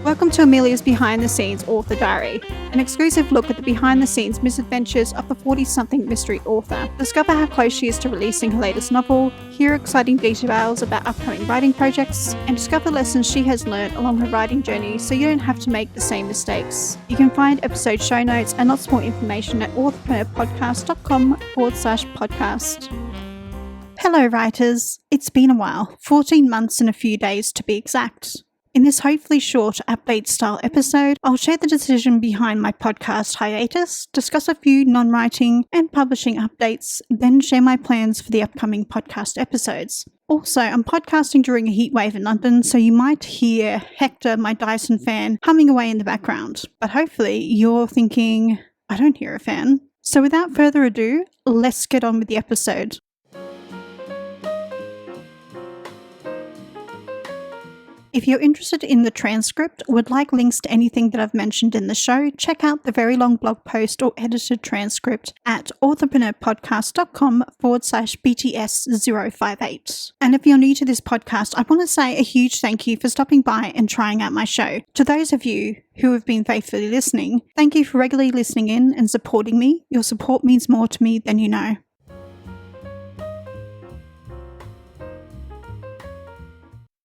Welcome to Amelia's Behind the Scenes Author Diary, an exclusive look at the behind-the-scenes misadventures of the 40-something mystery author. Discover how close she is to releasing her latest novel, hear exciting details about upcoming writing projects, and discover lessons she has learned along her writing journey so you don't have to make the same mistakes. You can find episode show notes and lots more information at authorpreneurpodcast.com/podcast. Hello writers, it's been a while, 14 months and a few days to be exact. In this hopefully short update-style episode, I'll share the decision behind my podcast hiatus, discuss a few non-writing and publishing updates, then share my plans for the upcoming podcast episodes. Also, I'm podcasting during a heatwave in London, so you might hear Hector, my Dyson fan, humming away in the background. But hopefully you're thinking, I don't hear a fan. So without further ado, let's get on with the episode. If you're interested in the transcript or would like links to anything that I've mentioned in the show, check out the very long blog post or edited transcript at authorpreneurpodcast.com/BTS058. And if you're new to this podcast, I want to say a huge thank you for stopping by and trying out my show. To those of you who have been faithfully listening, thank you for regularly listening in and supporting me. Your support means more to me than you know.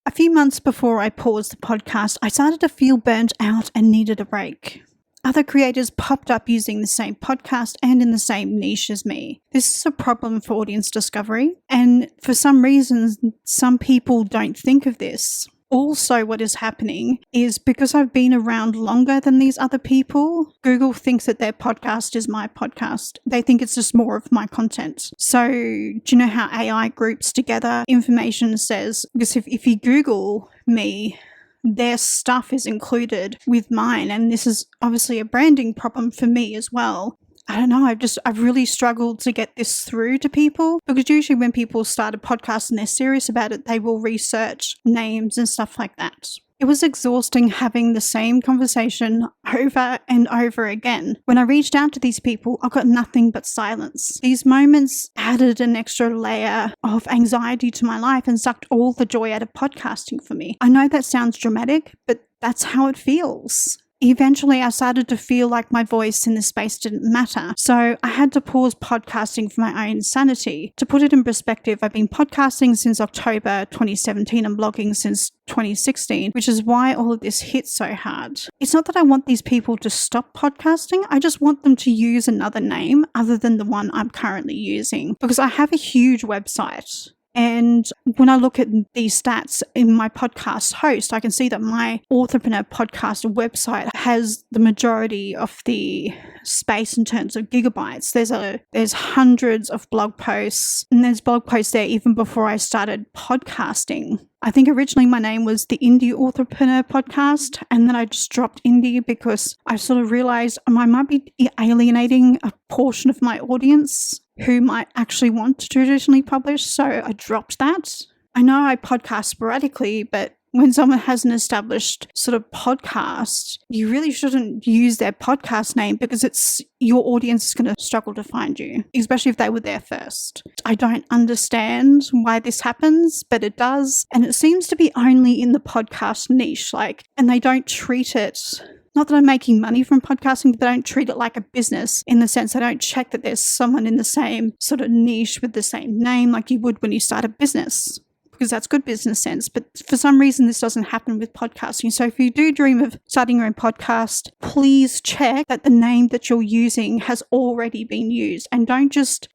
A few months before I paused the podcast, I started to feel burnt out and needed a break. Other creators popped up using the same podcast and in the same niche as me. This is a problem for audience discovery, and for some reasons, some people don't think of this. Also, what is happening is because I've been around longer than these other people, Google thinks that their podcast is my podcast. They think it's just more of my content. So, do you know how AI groups together information says, because if you Google me, their stuff is included with mine, and this is obviously a branding problem for me as well. I don't know, I've really struggled to get this through to people, because usually when people start a podcast and they're serious about it, they will research names and stuff like that. It was exhausting having the same conversation over and over again. When I reached out to these people, I got nothing but silence. These moments added an extra layer of anxiety to my life and sucked all the joy out of podcasting for me. I know that sounds dramatic, but that's how it feels. Eventually, I started to feel like my voice in this space didn't matter. So I had to pause podcasting for my own sanity. To put it in perspective, I've been podcasting since October 2017 and blogging since 2016, which is why all of this hit so hard. It's not that I want these people to stop podcasting. I just want them to use another name other than the one I'm currently using, because I have a huge website. And when I look at these stats in my podcast host, I can see that my Authorpreneur Podcast website has the majority of the space in terms of gigabytes. There's hundreds of blog posts, and there's blog posts there even before I started podcasting. I think originally my name was the Indie Authorpreneur Podcast, and then I just dropped indie because I sort of realized I might be alienating a portion of my audience who might actually want to traditionally publish, so I dropped that. I know I podcast sporadically, but when someone has an established sort of podcast, you really shouldn't use their podcast name, because your audience is going to struggle to find you, especially if they were there first. I don't understand why this happens, but it does. And it seems to be only in the podcast niche, and they don't treat it, not that I'm making money from podcasting, but they don't treat it like a business, in the sense they don't check that there's someone in the same sort of niche with the same name like you would when you start a business, because that's good business sense. But for some reason, this doesn't happen with podcasting. So if you do dream of starting your own podcast, please check that the name that you're using has already been used, and don't just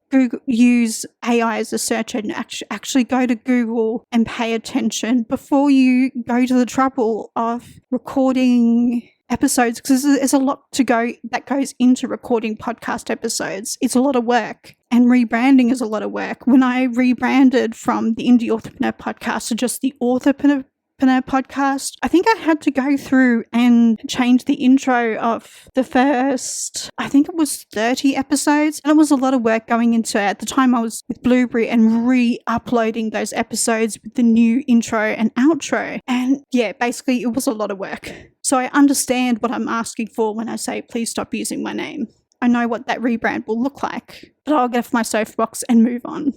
use AI as a search engine. Actually go to Google and pay attention before you go to the trouble of recording episodes, because there's a lot that goes into recording podcast episodes. It's a lot of work, and rebranding is a lot of work. When I rebranded from the Indie Authorpreneur Podcast to just the Authorpreneur Podcast, I think I had to go through and change the intro of the first, I think it was 30 episodes, and it was a lot of work going into, at the time I was with Blueberry, and re-uploading those episodes with the new intro and outro. And yeah, basically it was a lot of work. So I understand what I'm asking for when I say, please stop using my name. I know what that rebrand will look like, but I'll get off my soapbox and move on.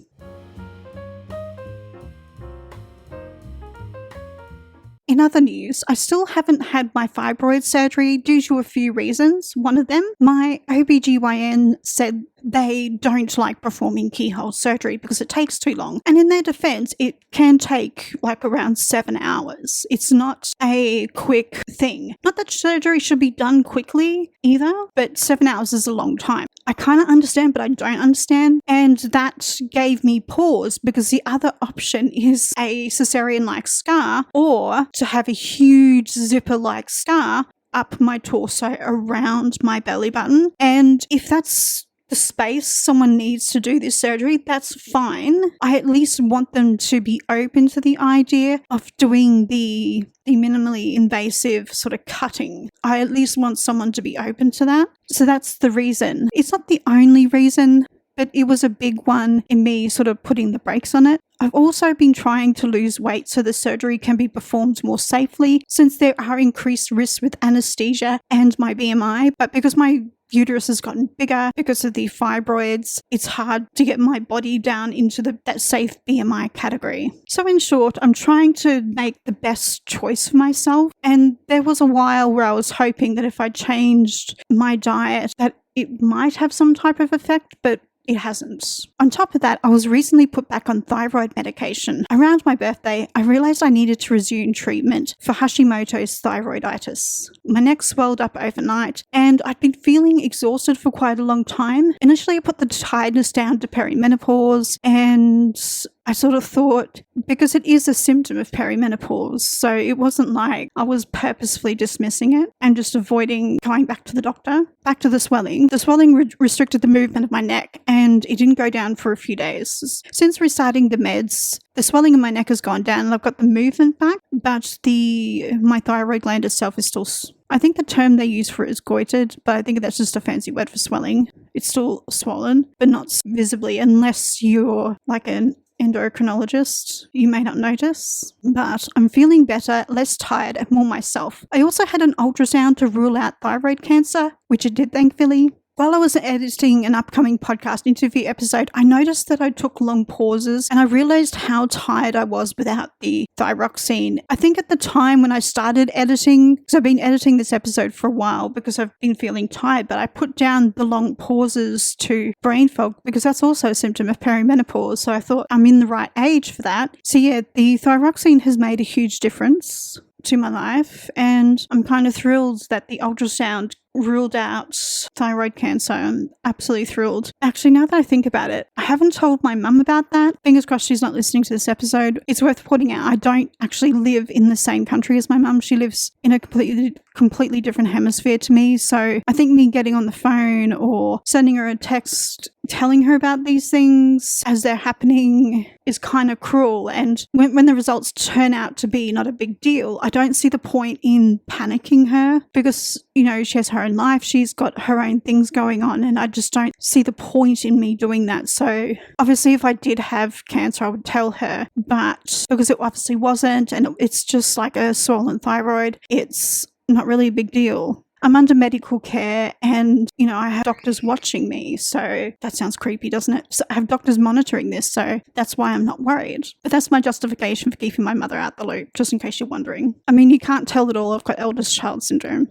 In other news, I still haven't had my fibroid surgery due to a few reasons. One of them, my OBGYN said they don't like performing keyhole surgery because it takes too long. And in their defense, it can take like around 7 hours. It's not a quick thing. Not that surgery should be done quickly either, but 7 hours is a long time. I kind of understand, but I don't understand. And that gave me pause because the other option is a cesarean-like scar or to have a huge zipper-like scar up my torso around my belly button. And if that's the space someone needs to do this surgery, that's fine. I at least want them to be open to the idea of doing the minimally invasive sort of cutting. I at least want someone to be open to that. So that's the reason. It's not the only reason, but it was a big one in me sort of putting the brakes on it. I've also been trying to lose weight so the surgery can be performed more safely since there are increased risks with anesthesia and my BMI, but because my uterus has gotten bigger because of the fibroids, it's hard to get my body down into that safe BMI category. So in short, I'm trying to make the best choice for myself. And there was a while where I was hoping that if I changed my diet, that it might have some type of effect, but it hasn't. On top of that, I was recently put back on thyroid medication. Around my birthday, I realized I needed to resume treatment for Hashimoto's thyroiditis. My neck swelled up overnight, and I'd been feeling exhausted for quite a long time. Initially, I put the tiredness down to perimenopause, and I sort of thought, because it is a symptom of perimenopause, so it wasn't like I was purposefully dismissing it and just avoiding going back to the doctor. Back to the swelling. The swelling restricted the movement of my neck, and it didn't go down for a few days. Since restarting the meds, the swelling in my neck has gone down and I've got the movement back, but my thyroid gland itself is still, I think the term they use for it is goitered, but I think that's just a fancy word for swelling. It's still swollen, but not visibly, unless you're like an endocrinologist, you may not notice, but I'm feeling better, less tired, and more myself. I also had an ultrasound to rule out thyroid cancer, which it did, thankfully. While I was editing an upcoming podcast interview episode, I noticed that I took long pauses and I realized how tired I was without the thyroxine. I think at the time when I started editing, because I've been editing this episode for a while because I've been feeling tired, but I put down the long pauses to brain fog because that's also a symptom of perimenopause. So I thought I'm in the right age for that. So yeah, the thyroxine has made a huge difference to my life, and I'm kind of thrilled that the ultrasound ruled out thyroid cancer. I'm absolutely thrilled. Actually, now that I think about it, I haven't told my mum about that. Fingers crossed she's not listening to this episode. It's worth pointing out I don't actually live in the same country as my mum. She lives in a completely different hemisphere to me. So I think me getting on the phone or sending her a text telling her about these things as they're happening is kind of cruel. And when the results turn out to be not a big deal, I don't see the point in panicking her because, you know, she has her own life. She's got her own things going on, and I just don't see the point in me doing that. So obviously if I did have cancer, I would tell her, but because it obviously wasn't, and it's just like a swollen thyroid, it's not really a big deal. I'm under medical care and, you know, I have doctors watching me. So that sounds creepy, doesn't it? So I have doctors monitoring this. So that's why I'm not worried. But that's my justification for keeping my mother out the loop, just in case you're wondering. I mean, you can't tell it all. I've got eldest child syndrome.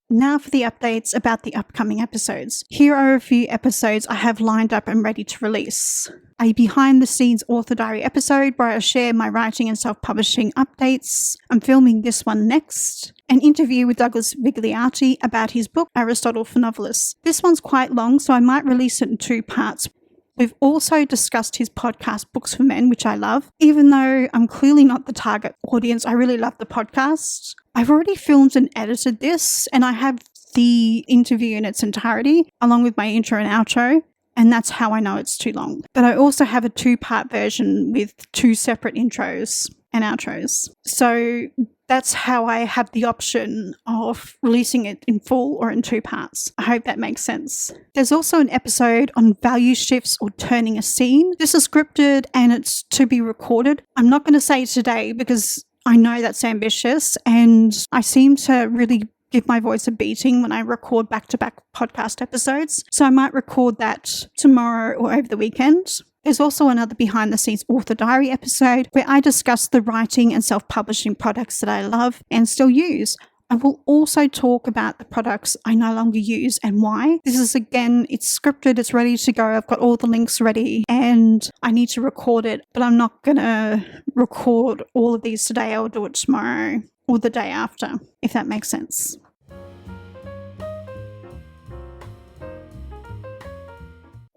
Now for the updates about the upcoming episodes. Here are a few episodes I have lined up and ready to release. A behind-the-scenes author diary episode where I share my writing and self-publishing updates. I'm filming this one next. An interview with Douglas Vigliati about his book, Aristotle for Novelists. This one's quite long, so I might release it in 2 parts. We've also discussed his podcast, Books for Men, which I love. Even though I'm clearly not the target audience, I really love the podcast. I've already filmed and edited this, and I have the interview in its entirety, along with my intro and outro, and that's how I know it's too long. But I also have a 2-part version with 2 separate intros and outros. So that's how I have the option of releasing it in full or in 2 parts. I hope that makes sense. There's also an episode on value shifts or turning a scene. This is scripted and it's to be recorded. I'm not going to say today because I know that's ambitious and I seem to really give my voice a beating when I record back-to-back podcast episodes. So I might record that tomorrow or over the weekend. There's also another behind-the-scenes author diary episode where I discuss the writing and self-publishing products that I love and still use. I will also talk about the products I no longer use and why. This is, again, it's scripted, it's ready to go. I've got all the links ready and I need to record it, but I'm not going to record all of these today. I'll do it tomorrow or the day after, if that makes sense.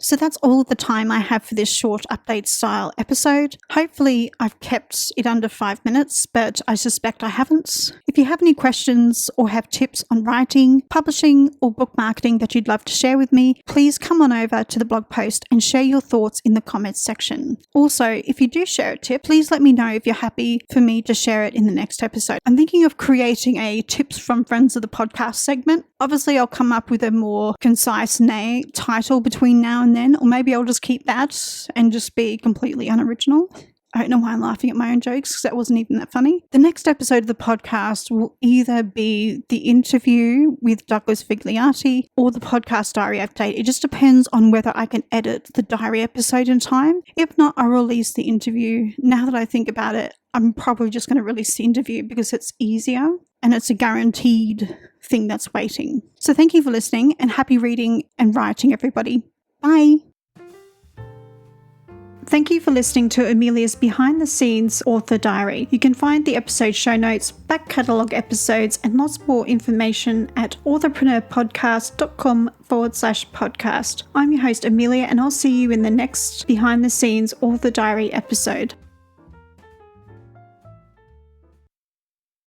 So that's all the time I have for this short update style episode. Hopefully I've kept it under 5 minutes, but I suspect I haven't. If you have any questions or have tips on writing, publishing, or book marketing that you'd love to share with me, please come on over to the blog post and share your thoughts in the comments section. Also, if you do share a tip, please let me know if you're happy for me to share it in the next episode. I'm thinking of creating a tips from friends of the podcast segment. Obviously, I'll come up with a more concise title between now and then, or maybe I'll just keep that and just be completely unoriginal. I don't know why I'm laughing at my own jokes because that wasn't even that funny. The next episode of the podcast will either be the interview with Douglas Figliati or the podcast diary update. It just depends on whether I can edit the diary episode in time. If not, I'll release the interview. Now that I think about it, I'm probably just going to release the interview because it's easier and it's a guaranteed thing that's waiting. So thank you for listening and happy reading and writing, everybody. Bye. Thank you for listening to Amelia's Behind the Scenes Author Diary. You can find the episode show notes, back catalogue episodes, and lots more information at authorpreneurpodcast.com/podcast. I'm your host, Amelia, and I'll see you in the next Behind the Scenes Author Diary episode.